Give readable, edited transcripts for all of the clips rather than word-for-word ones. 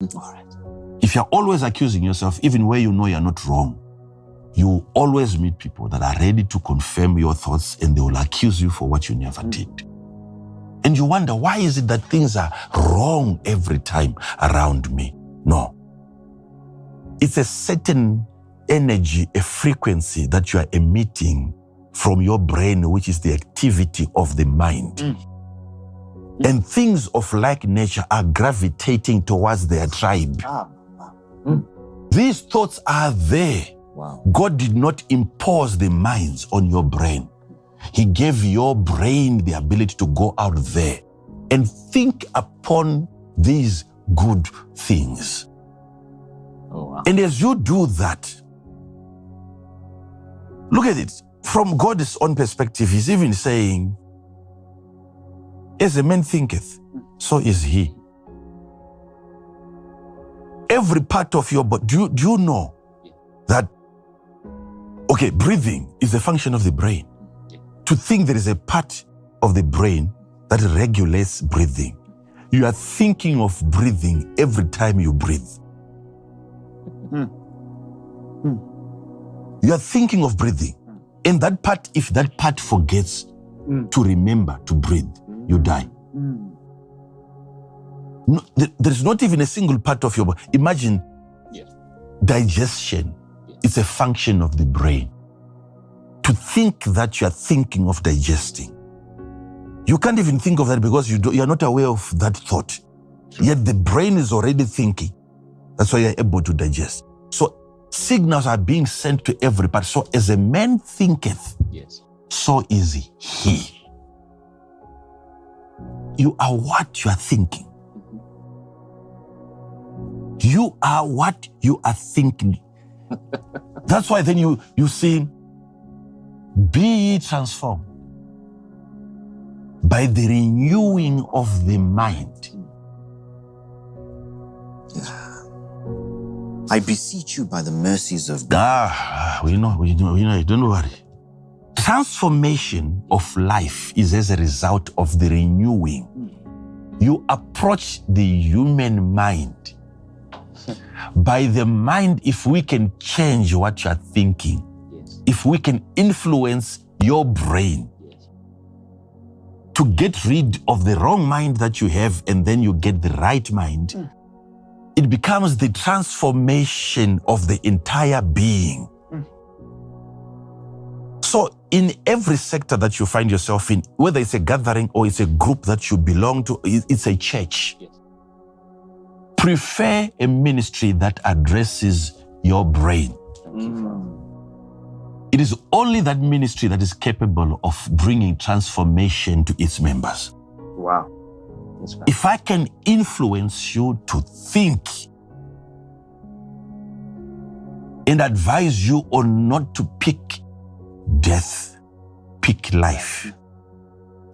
All right. If you're always accusing yourself, even where you know you're not wrong, you always meet people that are ready to confirm your thoughts, and they will accuse you for what you never did. And you wonder, why is it that things are wrong every time around me? No. It's a certain energy, a frequency that you are emitting from your brain, which is the activity of the mind. And things of like nature are gravitating towards their tribe. These thoughts are there. Wow. God did not impose the minds on your brain. He gave your brain the ability to go out there and think upon these good things. Oh, wow. And as you do that, look at it. From God's own perspective, he's even saying, as a man thinketh, so is he. Every part of your body, do you know that, okay, breathing is a function of the brain. To think there is a part of the brain that regulates breathing. You are thinking of breathing every time you breathe. You are thinking of breathing. And that part, if that part forgets to remember to breathe, you die. No, there's not even a single part of your body. Imagine digestion. It's a function of the brain. To think that you are thinking of digesting. You can't even think of that because you are not aware of that thought. Yet the brain is already thinking. That's why you're able to digest. So signals are being sent to every part. So as a man thinketh, so is he. You are what you are thinking. You are what you are thinking. That's why then you see, be ye transformed by the renewing of the mind. I beseech you by the mercies of God. We know, don't worry. Transformation of life is as a result of the renewing. You approach the human mind. By the mind, if we can change what you are thinking, if we can influence your brain to get rid of the wrong mind that you have, and then you get the right mind, it becomes the transformation of the entire being. So in every sector that you find yourself in, whether it's a gathering or it's a group that you belong to, it's a church. Prefer a ministry that addresses your brain. It is only that ministry that is capable of bringing transformation to its members. Wow. That's right. If I can influence you to think and advise you on not to pick death, pick life.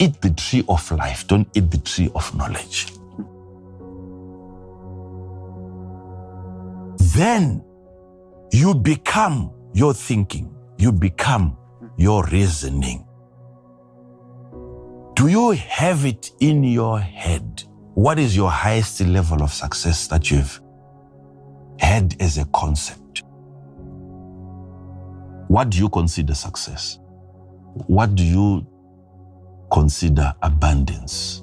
Eat the tree of life, don't eat the tree of knowledge. Then you become your thinking, you become your reasoning. Do you have it in your head? What is your highest level of success that you've had as a concept? What do you consider success? What do you consider abundance?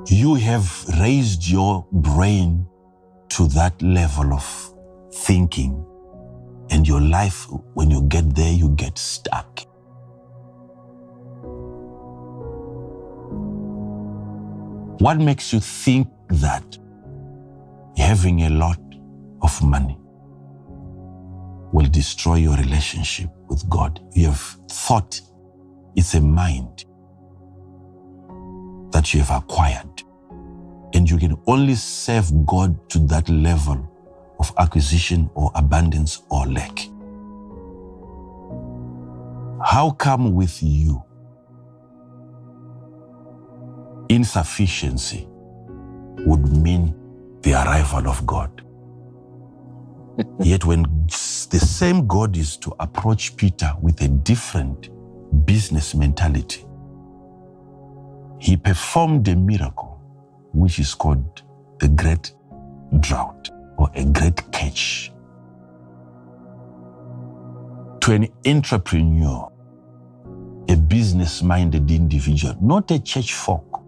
You have raised your brain to that level of thinking, and your life, when you get there, you get stuck. What makes you think that having a lot of money will destroy your relationship with God? You have thought it's a mind that you have acquired, and you can only serve God to that level of acquisition or abundance or lack. How come with you, insufficiency would mean the arrival of God? Yet when the same God is to approach Peter with a different business mentality, he performed a miracle, which is called the great drought or a great catch. To an entrepreneur, a business-minded individual, not a church folk,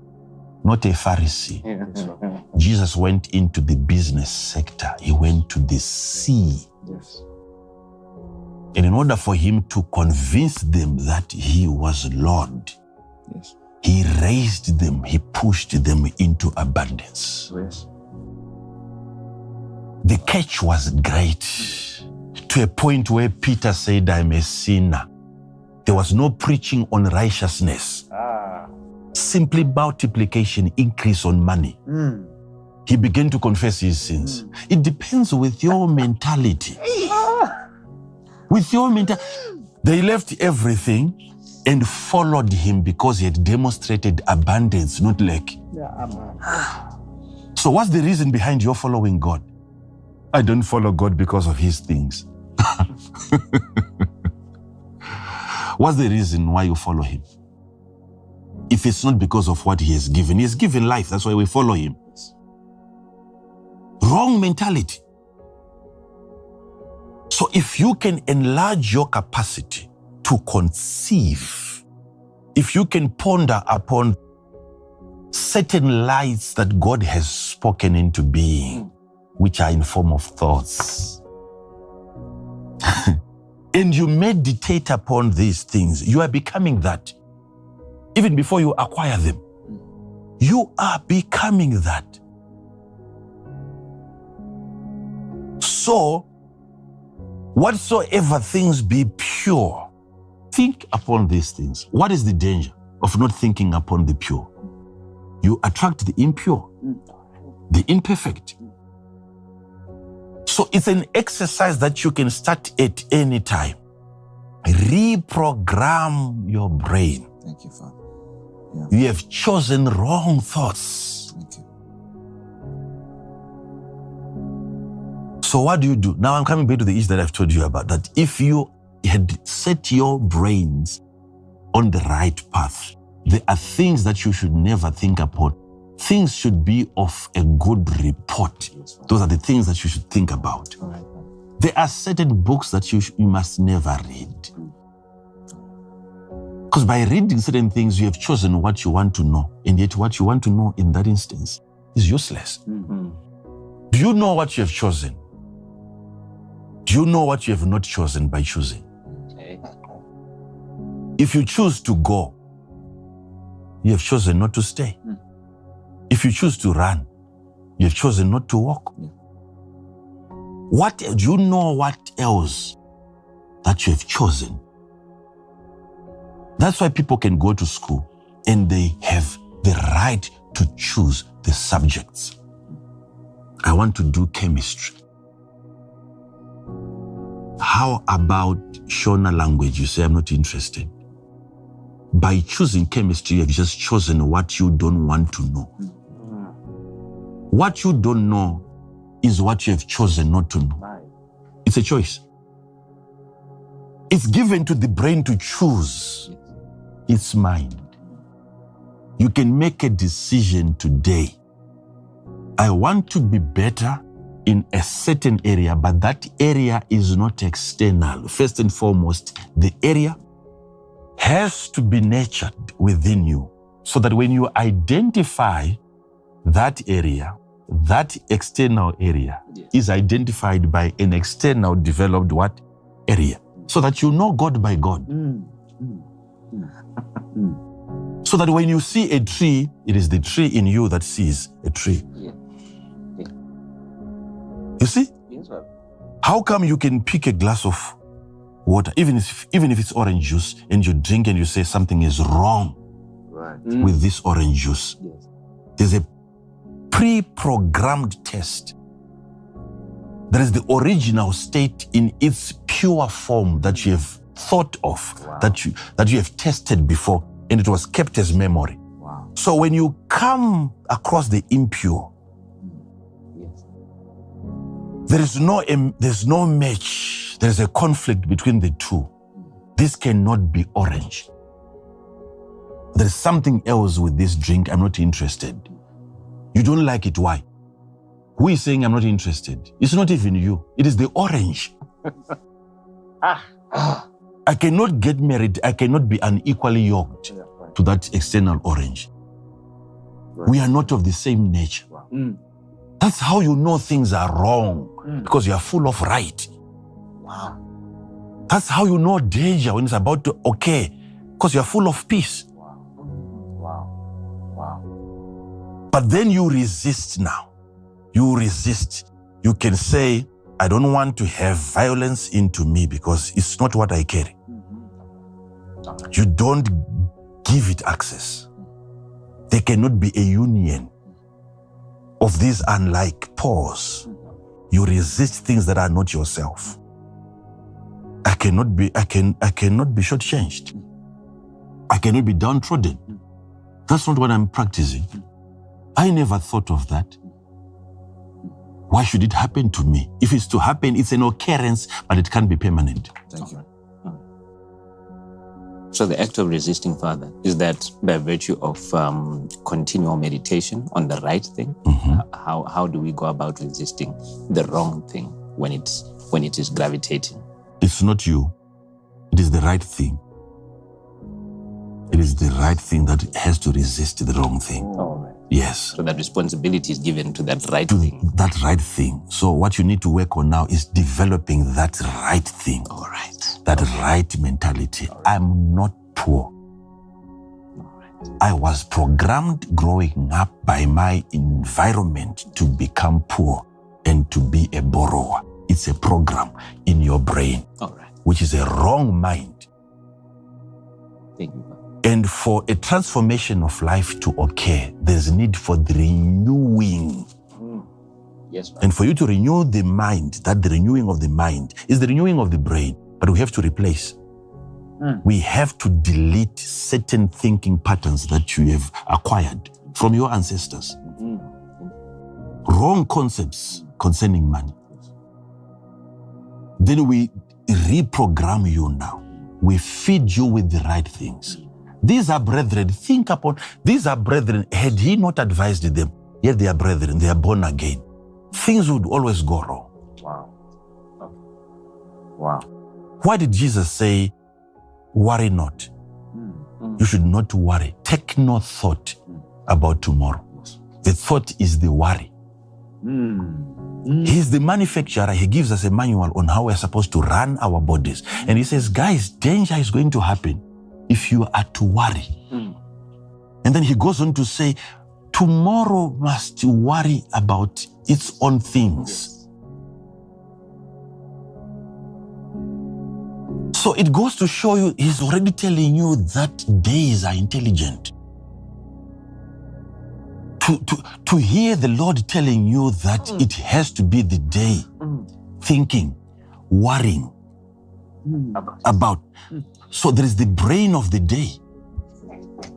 not a Pharisee. Jesus went into the business sector. He went to the sea. Yes. And in order for him to convince them that he was Lord, Yes. he raised them, he pushed them into abundance. Yes. The catch was great, to a point where Peter said, I'm a sinner. There was no preaching on righteousness. Simply multiplication, increase on money. He began to confess his sins. It depends with your mentality. With your mentality. They left everything and followed him because he had demonstrated abundance, not lack. So what's the reason behind your following God? I don't follow God because of his things. What's the reason why you follow him? If it's not because of what he has given life. That's why we follow him. Wrong mentality. So if you can enlarge your capacity to conceive, if you can ponder upon certain lights that God has spoken into being, which are in form of thoughts, and you meditate upon these things, you are becoming that. Even before you acquire them, you are becoming that. So, whatsoever things be pure, think upon these things. What is the danger of not thinking upon the pure? You attract the impure, the imperfect. So it's an exercise that you can start at any time. Reprogram your brain. Thank you, Father. You have chosen wrong thoughts. Thank you. So what do you do? Now I'm coming back to the issue that I've told you about, that if you had set your brains on the right path, there are things that you should never think upon. Things should be of a good report. Those are the things that you should think about. All right. There are certain books that you must never read. Because by reading certain things, you have chosen what you want to know. And yet what you want to know in that instance is useless. Do you know what you have chosen? Do you know what you have not chosen by choosing? Okay. If you choose to go, you have chosen not to stay. If you choose to run, you have chosen not to walk. What do you know what else that you have chosen? That's why people can go to school and they have the right to choose the subjects. I want to do chemistry. How about Shona language? You say, I'm not interested. By choosing chemistry, you've just chosen what you don't want to know. What you don't know is what you have chosen not to know. It's a choice. It's given to the brain to choose. It's mind. You can make a decision today. I want to be better in a certain area, but that area is not external. First and foremost, the area has to be nurtured within you so that when you identify that area, that external area is identified by an external developed what? Area. So that you know God by God. So that when you see a tree, it is the tree in you that sees a tree. You see? Yes, sir. How come you can pick a glass of water, even if it's orange juice, and you drink and you say something is wrong with this orange juice? Yes. There's a pre-programmed test. There is the original state in its pure form that you have thought of, that you have tested before, and it was kept as memory. Wow. So when you come across the impure, there's no match. There's a conflict between the two. This cannot be orange. There's something else with this drink. I'm not interested. You don't like it. Why? Who is saying I'm not interested? It's not even you. It is the orange. I cannot get married. I cannot be unequally yoked to that external orange. We are not of the same nature. That's how you know things are wrong, because you are full of right. Wow. That's how you know danger when it's about to occur, because you are full of peace. Wow. But then you resist now. You resist. You can say, I don't want to have violence into me because it's not what I carry. You don't give it access. There cannot be a union of these unlike pause. You resist things that are not yourself. I cannot be shortchanged. I cannot be downtrodden. That's not what I'm practicing. I never thought of that. Why should it happen to me? If it's to happen, it's an occurrence, but it can't be permanent. Thank you. So the act of resisting, Father, is that by virtue of continual meditation on the right thing? How do we go about resisting the wrong thing when it is gravitating? It's not you. It is the right thing. It is the right thing that has to resist the wrong thing. Oh, right. Yes. So that responsibility is given to that right thing. That right thing. So what you need to work on now is developing that right thing. All right. That right mentality. Right. I'm not poor. Right. I was programmed growing up by my environment to become poor and to be a borrower. It's a program in your brain, which is a wrong mind. Thank you. And for a transformation of life to occur, there's need for the renewing. Yes, right. And for you to renew the mind, that the renewing of the mind is the renewing of the brain, but we have to replace. We have to delete certain thinking patterns that you have acquired from your ancestors. Wrong concepts concerning money. Then we reprogram you now. We feed you with the right things. These are brethren. Think upon, these are brethren. Had he not advised them, yet they are brethren, they are born again, things would always go wrong. Wow. Okay. Wow. Why did Jesus say, worry not? You should not worry. Take no thought about tomorrow. The thought is the worry. He's the manufacturer. He gives us a manual on how we're supposed to run our bodies. And he says, guys, danger is going to happen if you are to worry. And then he goes on to say, tomorrow must worry about its own things. So it goes to show you, he's already telling you that days are intelligent. To hear the Lord telling you that it has to be the day, thinking, worrying about. So there is the brain of the day.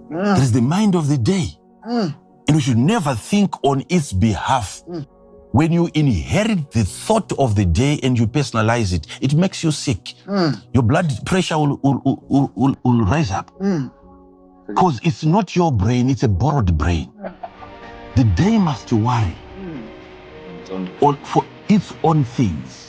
There is the mind of the day. And we should never think on its behalf. When you inherit the thought of the day and you personalize it, it makes you sick. Your blood pressure will rise up. Because it's not your brain, it's a borrowed brain. The day must worry for its own things.